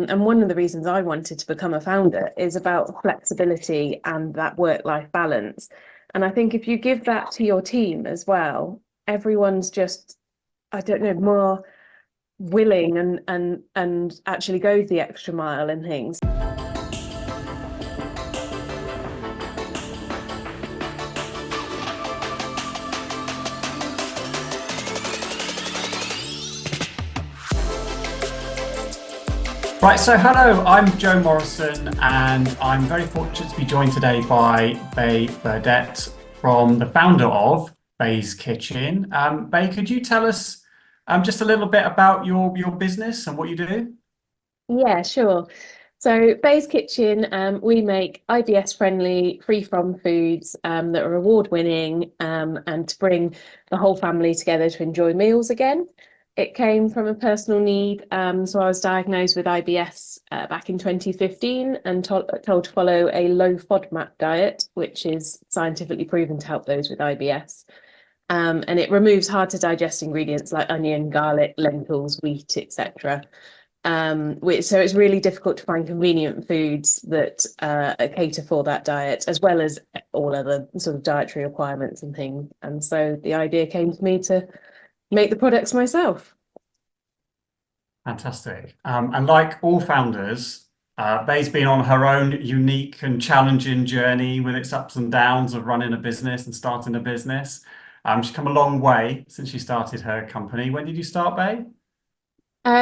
And one of the reasons I wanted to become a founder is about flexibility and that work-life balance. And I think if you give that to your team as well, everyone's just, I don't know, more willing and actually go the extra mile and things. Right, so hello, I'm Joe Morrison, and I'm very fortunate to be joined today by Burdett, from the founder of Bay's Kitchen. Bay, could you tell us just a little bit about your business and what you do? Yeah, sure. So Bay's Kitchen, we make IBS-friendly, free-from foods that are award-winning and to bring the whole family together to enjoy meals again. It came from a personal need. So I was diagnosed with IBS back in 2015 and told to follow a low FODMAP diet, which is scientifically proven to help those with IBS. And it removes hard to digest ingredients like onion, garlic, lentils, wheat, etc. So it's really difficult to find convenient foods that cater for that diet, as well as all other sort of dietary requirements and things. And so the idea came to me to make the products myself. Fantastic. And like all founders, Bay's been on her own unique and challenging journey with its ups and downs of running a business and starting a business. She's come a long way since she started her company. When did you start, Bay?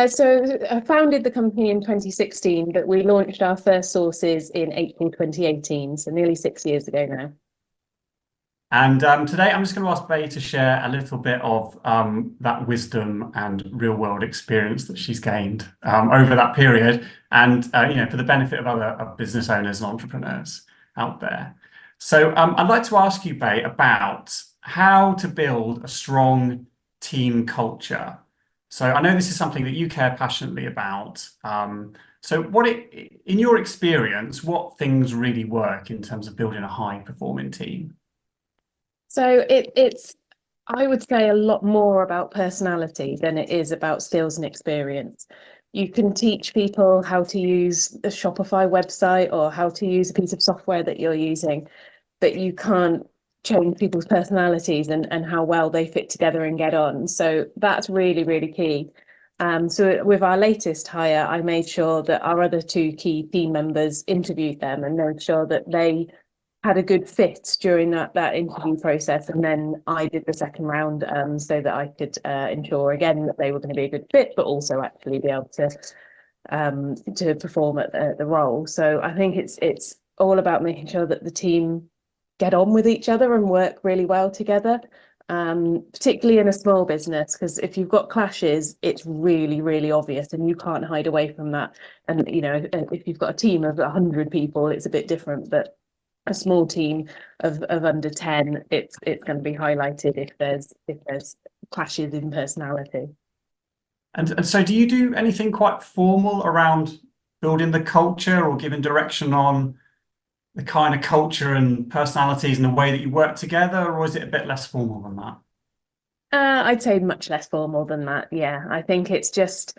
So I founded the company in 2016, but we launched our first sauces in April 2018, so nearly 6 years ago now. And today I'm just going to ask Bay to share a little bit of that wisdom and real world experience that she's gained over that period, and for the benefit of other business owners and entrepreneurs out there. So I'd like to ask you, Bay, about how to build a strong team culture. So I know this is something that you care passionately about. So in your experience, what things really work in terms of building a high performing team? So it's, I would say, a lot more about personality than it is about skills and experience. You can teach people how to use a Shopify website or how to use a piece of software that you're using, but you can't change people's personalities and how well they fit together and get on. So that's really, really key. So with our latest hire, I made sure that our other two key team members interviewed them and made sure that they had a good fit during that interview process, and then I did the second round so that I could ensure again that they were going to be a good fit, but also actually be able to perform at the role. So I think it's all about making sure that the team get on with each other and work really well together, particularly in a small business, because if you've got clashes, it's really, really obvious and you can't hide away from that. And if you've got a team of 100 people, it's a bit different, but a small team of under 10, it's going to be highlighted if there's clashes in personality. And so do you do anything quite formal around building the culture or giving direction on the kind of culture and personalities and the way that you work together, or is it a bit less formal than that? I'd say much less formal than that. Yeah, I think it's just,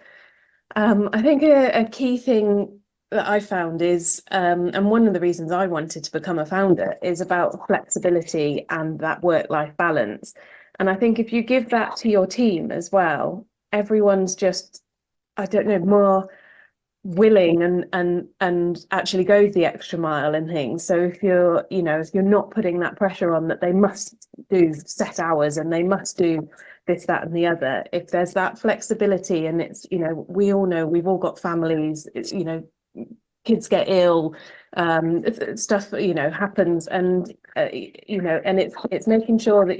I think a key thing that I found is, and one of the reasons I wanted to become a founder is about flexibility and that work-life balance. And I think if you give that to your team as well, everyone's just, I don't know, more willing and actually go the extra mile and things. So if you're not putting that pressure on that they must do set hours and they must do this, that, and the other, if there's that flexibility, and it's, we all know we've all got families, it's, kids get ill, stuff, happens, and and it's making sure that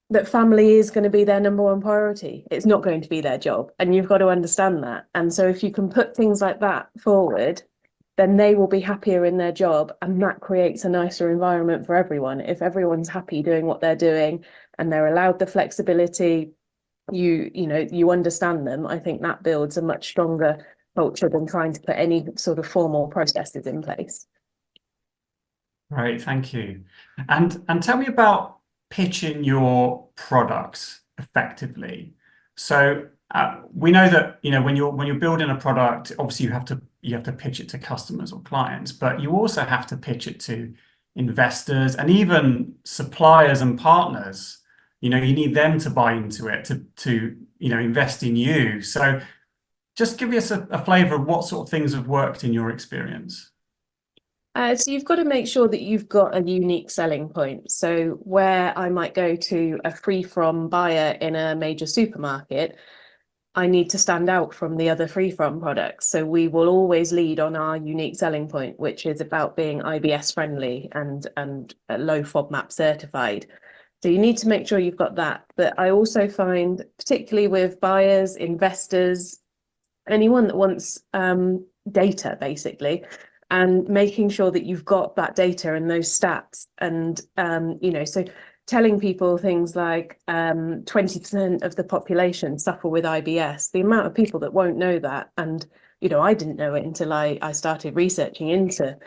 that family is going to be their number one priority. It's not going to be their job, and you've got to understand that. And so if you can put things like that forward, then they will be happier in their job, and that creates a nicer environment for everyone. If everyone's happy doing what they're doing and they're allowed the flexibility, you understand them, I think that builds a much stronger culture than trying to put any sort of formal processes in place. Right, thank you. And tell me about pitching your products effectively. So we know that, when you're building a product, obviously you have to pitch it to customers or clients, but you also have to pitch it to investors and even suppliers and partners. You need them to buy into it to invest in you. So just give us a flavor of what sort of things have worked in your experience. So you've got to make sure that you've got a unique selling point. So where I might go to a free from buyer in a major supermarket, I need to stand out from the other free from products. So we will always lead on our unique selling point, which is about being IBS friendly and low FODMAP certified. So you need to make sure you've got that. But I also find, particularly with buyers, investors, anyone that wants data, basically, and making sure that you've got that data and those stats. And, so telling people things like 20% of the population suffer with IBS, the amount of people that won't know that. And, I didn't know it until I started researching into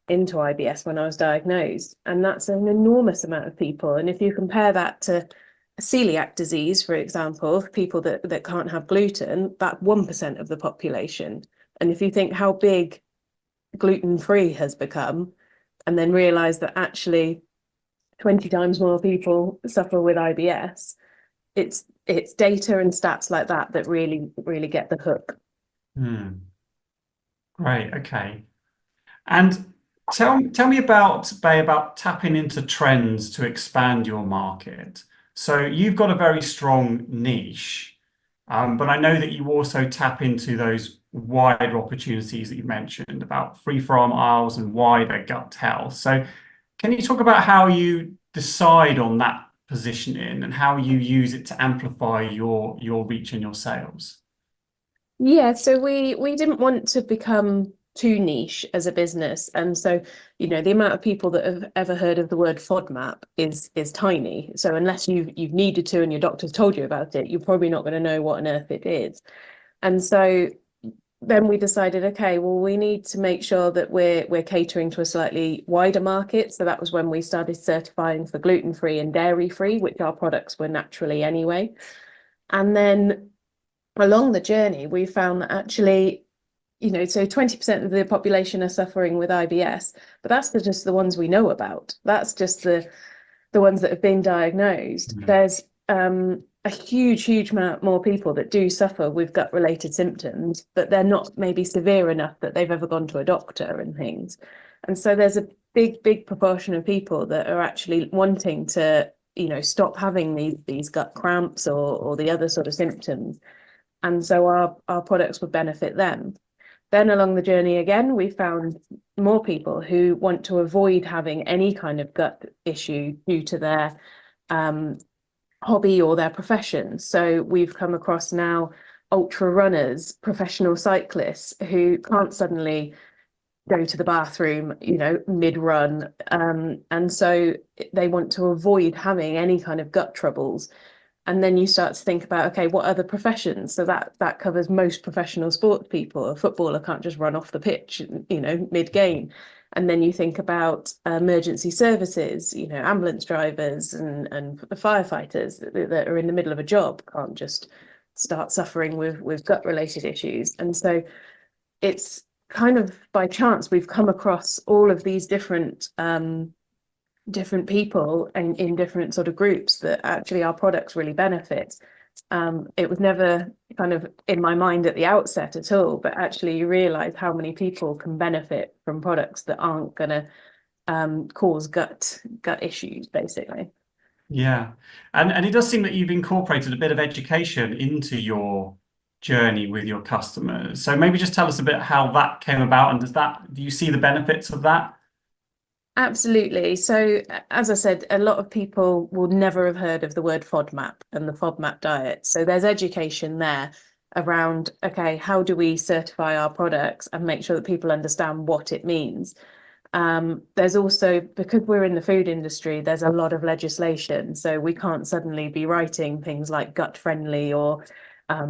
IBS when I was diagnosed. And that's an enormous amount of people. And if you compare that to celiac disease, for example, people that can't have gluten, that's 1% of the population. And if you think how big gluten-free has become, and then realize that actually 20 times more people suffer with IBS, it's data and stats like that really, really get the hook. Great. Okay. And tell me about, Bay, about tapping into trends to expand your market. So you've got a very strong niche, but I know that you also tap into those wider opportunities that you mentioned about free-from aisles and wider gut health. So can you talk about how you decide on that positioning and how you use it to amplify your reach and your sales? Yeah, so we didn't want to become too niche as a business. And so, the amount of people that have ever heard of the word FODMAP is tiny. So unless you've needed to and your doctor's told you about it, you're probably not going to know what on earth it is. And so then we decided, okay, well, we need to make sure that we're catering to a slightly wider market. So that was when we started certifying for gluten-free and dairy-free, which our products were naturally anyway. And then along the journey, we found that actually, so 20% of the population are suffering with IBS, but that's just the ones we know about. That's just the ones that have been diagnosed. There's a huge amount more people that do suffer with gut-related symptoms, but they're not maybe severe enough that they've ever gone to a doctor and things. And so there's a big proportion of people that are actually wanting to, stop having these gut cramps or the other sort of symptoms. And so our products would benefit them. Then along the journey again, we found more people who want to avoid having any kind of gut issue due to their hobby or their profession. So we've come across now ultra runners, professional cyclists who can't suddenly go to the bathroom, mid-run. And so they want to avoid having any kind of gut troubles. And then you start to think about, okay, what other professions? So that covers most professional sports people. A footballer can't just run off the pitch, mid-game. And then you think about emergency services, ambulance drivers and firefighters that are in the middle of a job can't just start suffering with gut-related issues. And so it's kind of by chance we've come across all of these different people and in different sort of groups that actually our products really benefit. It was never kind of in my mind at the outset at all, but actually you realize how many people can benefit from products that aren't going to cause gut issues, basically. Yeah. And it does seem that you've incorporated a bit of education into your journey with your customers. So maybe just tell us a bit how that came about, and do you see the benefits of that? Absolutely. So, as I said, a lot of people will never have heard of the word FODMAP and the FODMAP diet. So there's education there around, okay, how do we certify our products and make sure that people understand what it means? There's also, because we're in the food industry, there's a lot of legislation. So we can't suddenly be writing things like gut friendly or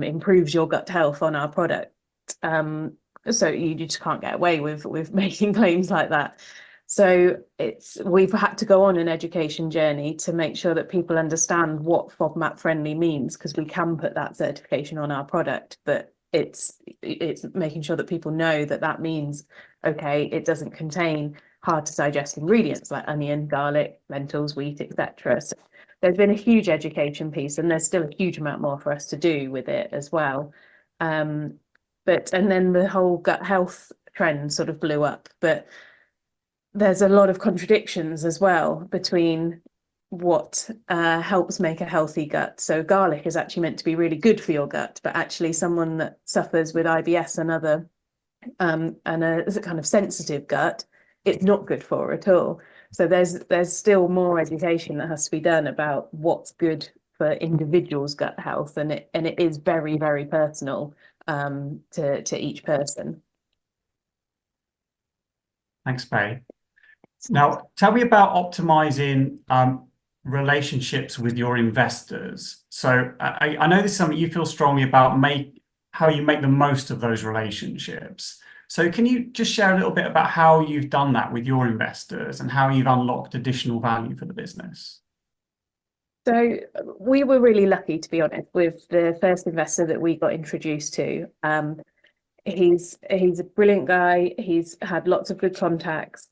improves your gut health on our product. So you just can't get away with making claims like that. So we've had to go on an education journey to make sure that people understand what FODMAP friendly means, because we can put that certification on our product, but it's making sure that people know that that means, okay, it doesn't contain hard to digest ingredients like onion, garlic, lentils, wheat, etc. So there's been a huge education piece, and there's still a huge amount more for us to do with it as well. And then the whole gut health trend sort of blew up, but there's a lot of contradictions as well between what helps make a healthy gut. So garlic is actually meant to be really good for your gut, but actually someone that suffers with IBS and other and a kind of sensitive gut, it's not good for at all. So there's still more education that has to be done about what's good for individuals' gut health, and it is very, very personal to each person. Thanks, Faye. Now, tell me about optimizing relationships with your investors. So I know this is something you feel strongly about, how you make the most of those relationships. So can you just share a little bit about how you've done that with your investors and how you've unlocked additional value for the business? So we were really lucky, to be honest, with the first investor that we got introduced to. He's a brilliant guy. He's had lots of good contacts.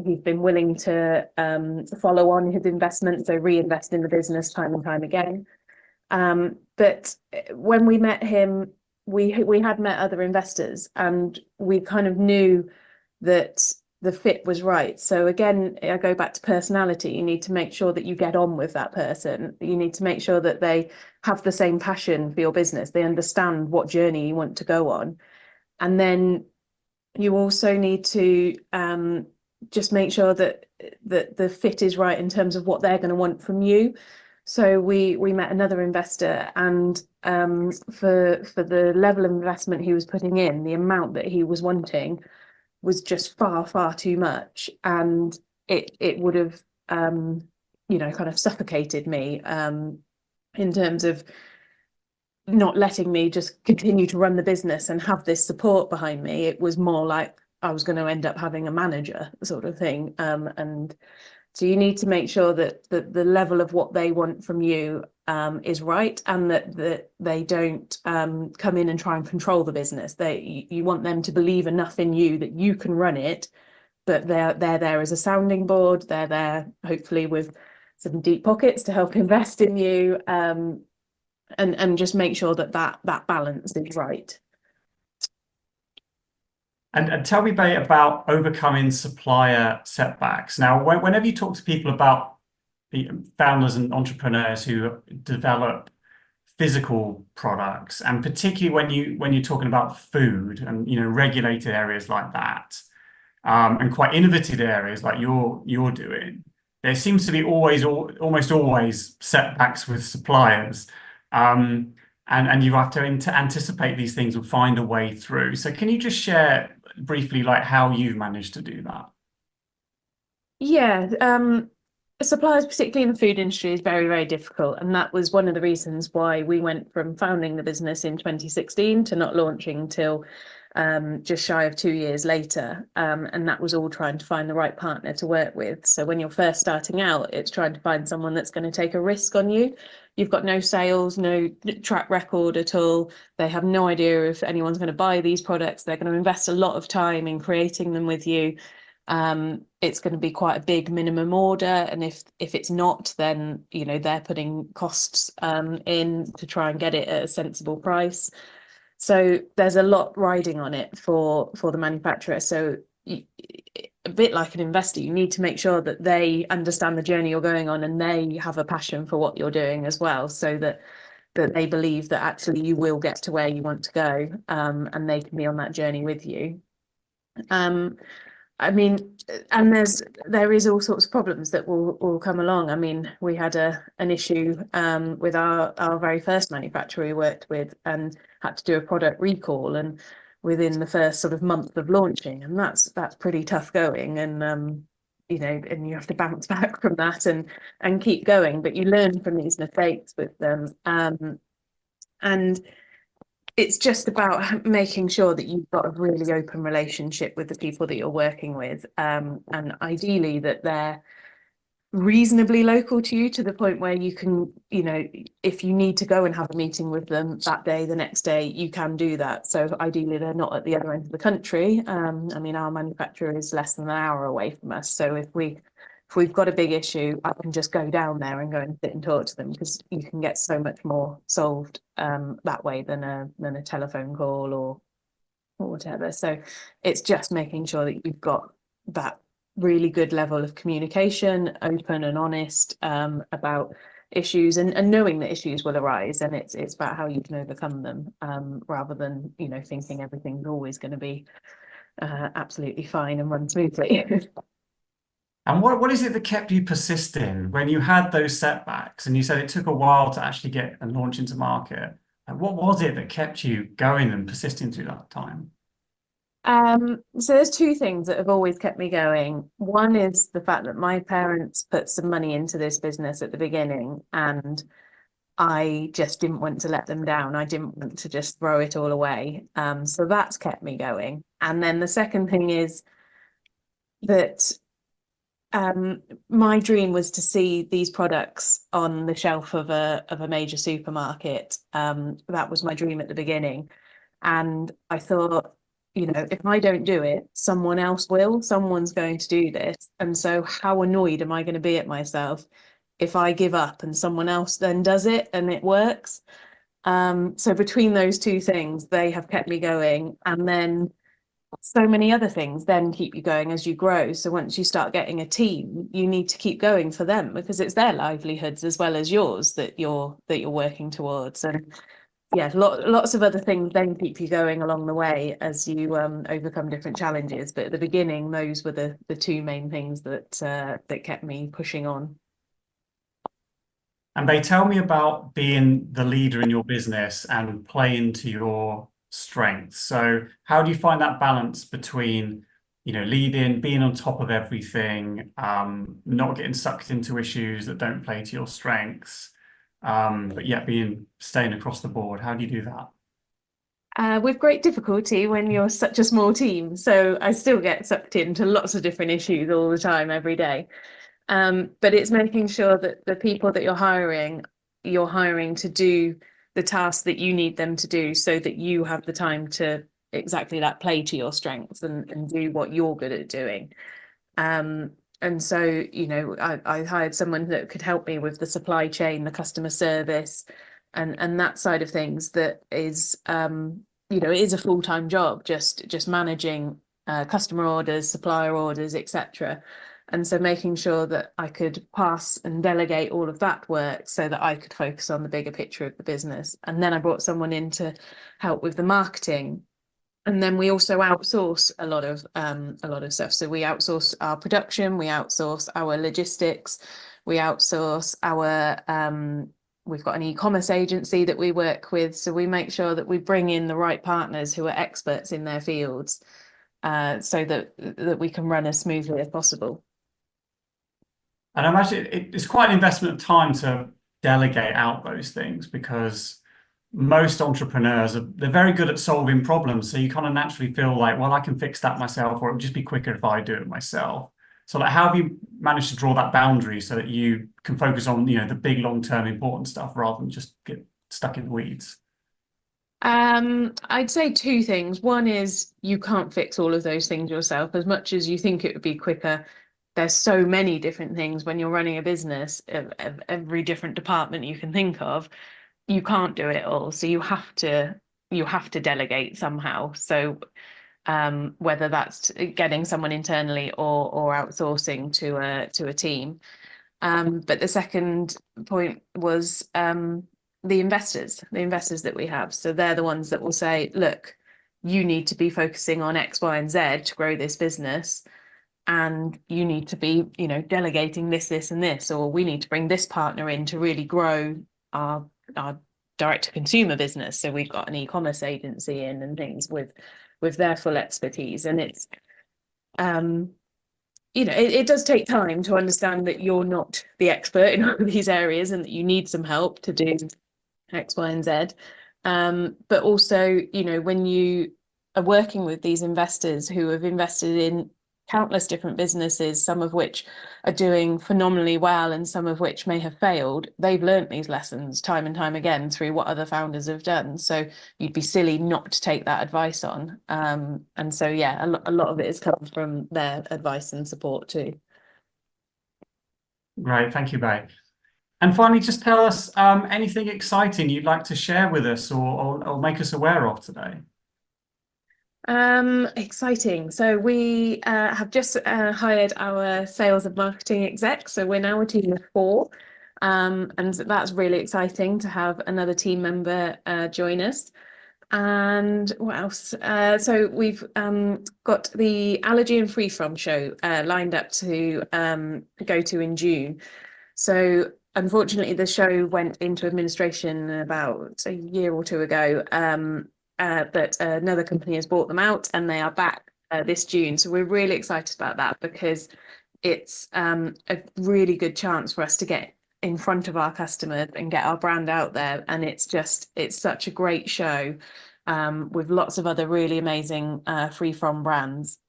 He's been willing to follow on his investment, so reinvest in the business time and time again. But when we met him, we had met other investors, and we kind of knew that the fit was right. So again, I go back to personality. You need to make sure that you get on with that person. You need to make sure that they have the same passion for your business. They understand what journey you want to go on. And then you also need to just make sure that the fit is right in terms of what they're going to want from you. So we met another investor, and for the level of investment he was putting in, the amount that he was wanting was just far too much, and it would have kind of suffocated me in terms of not letting me just continue to run the business and have this support behind me. It was more like I was going to end up having a manager sort of thing. And so you need to make sure that the level of what they want from you is right, and that they don't come in and try and control the business. You want them to believe enough in you that you can run it, but they're there as a sounding board. They're there hopefully with some deep pockets to help invest in you. And just make sure that balance is right. And tell me, Bay, about overcoming supplier setbacks. Now, whenever you talk to people about the founders and entrepreneurs who develop physical products, and particularly when you're talking about food and regulated areas like that, and quite innovative areas like you're doing, there seems to be almost always setbacks with suppliers. And you have to anticipate these things and find a way through. So can you just share briefly like how you've managed to do that? Yeah, suppliers, particularly in the food industry, is very, very difficult. And that was one of the reasons why we went from founding the business in 2016 to not launching till just shy of 2 years later. And that was all trying to find the right partner to work with. So when you're first starting out, it's trying to find someone that's going to take a risk on you. You've got no sales, no track record at all. They have no idea if anyone's going to buy these products. They're going to invest a lot of time in creating them with you. It's going to be quite a big minimum order, and if it's not, then they're putting costs in to try and get it at a sensible price. So there's a lot riding on it for the manufacturer. So a bit like an investor, you need to make sure that they understand the journey you're going on, and they have a passion for what you're doing as well, so that they believe that actually you will get to where you want to go, and they can be on that journey with you. I mean, and there is all sorts of problems that will come along. I mean, we had an issue with our very first manufacturer we worked with, and had to do a product recall, and within the first sort of month of launching, and that's pretty tough going, and and you have to bounce back from that and keep going, but you learn from these mistakes with them, and it's just about making sure that you've got a really open relationship with the people that you're working with, and ideally that they're reasonably local to you, to the point where you can, you know, if you need to go and have a meeting with them that day, the next day, you can do that. So ideally they're not at the other end of the country. I mean, our manufacturer is less than an hour away from us, so if we've got a big issue, I can just go down there and go and sit and talk to them, because you can get so much more solved that way than a telephone call or whatever. So it's just making sure that you've got that really good level of communication, open and honest about issues, and knowing that issues will arise, and it's about how you can overcome them, rather than, you know, thinking everything's always going to be absolutely fine and run smoothly. And what is it that kept you persisting when you had those setbacks? And you said it took a while to actually get and launch into market. And what was it that kept you going and persisting through that time? So there's two things that have always kept me going. One is the fact that my parents put some money into this business at the beginning, and I just didn't want to let them down. I didn't want to just throw it all away. So that's kept me going. And then the second thing is that my dream was to see these products on the shelf of a major supermarket. That was my dream at the beginning. And I thought, you know, if I don't do it, someone else will. Someone's going to do this. And so how annoyed am I going to be at myself if I give up and someone else then does it and it works? So between those two things, they have kept me going. And then so many other things then keep you going as you grow. So once you start getting a team, you need to keep going for them, because it's their livelihoods as well as yours that you're working towards. And yeah, lots of other things then keep you going along the way as you overcome different challenges. But at the beginning, those were the two main things that that kept me pushing on. And they tell me about being the leader in your business and playing to your strengths. So how do you find that balance between, you know, leading, being on top of everything, not getting sucked into issues that don't play to your strengths, but yet staying across the board? How do you do that? With great difficulty when you're such a small team. So I still get sucked into lots of different issues all the time, every day. But it's making sure that the people that you're hiring to do the tasks that you need them to do, so that you have the time to exactly that, play to your strengths and do what you're good at doing. And so, you know, I hired someone that could help me with the supply chain, the customer service, and that side of things. That is, you know, it is a full-time job, just managing customer orders, supplier orders, etc. And so making sure that I could pass and delegate all of that work so that I could focus on the bigger picture of the business. And then I brought someone in to help with the marketing. And then we also outsource a lot of stuff. So we outsource our production, we outsource our logistics, we outsource our we've got an e-commerce agency that we work with. So we make sure that we bring in the right partners who are experts in their fields, so that we can run as smoothly as possible. And I imagine it's quite an investment of time to delegate out those things, because most entrepreneurs they're very good at solving problems. So you kind of naturally feel like, well, I can fix that myself, or it would just be quicker if I do it myself. So like, how have you managed to draw that boundary so that you can focus on, you know, the big long-term important stuff rather than just get stuck in the weeds? I'd say two things. One is you can't fix all of those things yourself. As much as you think it would be quicker, there's so many different things when you're running a business, of every different department you can think of. You can't do it all, so you have to delegate somehow. So whether that's getting someone internally or outsourcing to a team. But the second point was the investors that we have. So they're the ones that will say, look, you need to be focusing on X, Y, and Z to grow this business. And you need to be, you know, delegating this, and this, or we need to bring this partner in to really grow our direct to consumer business. So we've got an e-commerce agency in and things with their full expertise. And it's you know, it does take time to understand that you're not the expert in all of these areas and that you need some help to do X, Y, and Z. But also, you know, when you are working with these investors who have invested in countless different businesses, some of which are doing phenomenally well and some of which may have failed, they've learnt these lessons time and time again through what other founders have done. So you'd be silly not to take that advice on. And so, yeah, a lot of it has come from their advice and support too. Great, thank you, Bay. And finally, just tell us anything exciting you'd like to share with us or make us aware of today. Exciting. So we have just hired our sales and marketing exec. So we're now a team of 4. And that's really exciting to have another team member join us. And what else? So we've got the Allergy and Free From show lined up to go to in June. So unfortunately, the show went into administration about a year or 2 ago. But another company has bought them out and they are back this June. So we're really excited about that because it's a really good chance for us to get in front of our customers and get our brand out there. And it's such a great show with lots of other really amazing free from brands.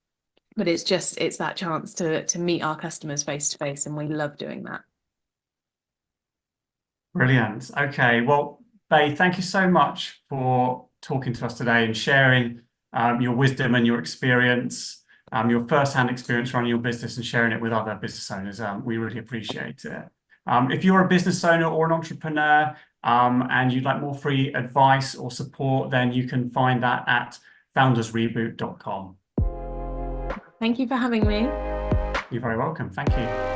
But it's that chance to meet our customers face to face, and we love doing that. Brilliant. Okay, well, Bay, thank you so much for talking to us today and sharing your wisdom and your experience, your first-hand experience running your business and sharing it with other business owners. We really appreciate it. If you're a business owner or an entrepreneur and you'd like more free advice or support, then you can find that at foundersreboot.com. Thank you for having me. You're very welcome. Thank you.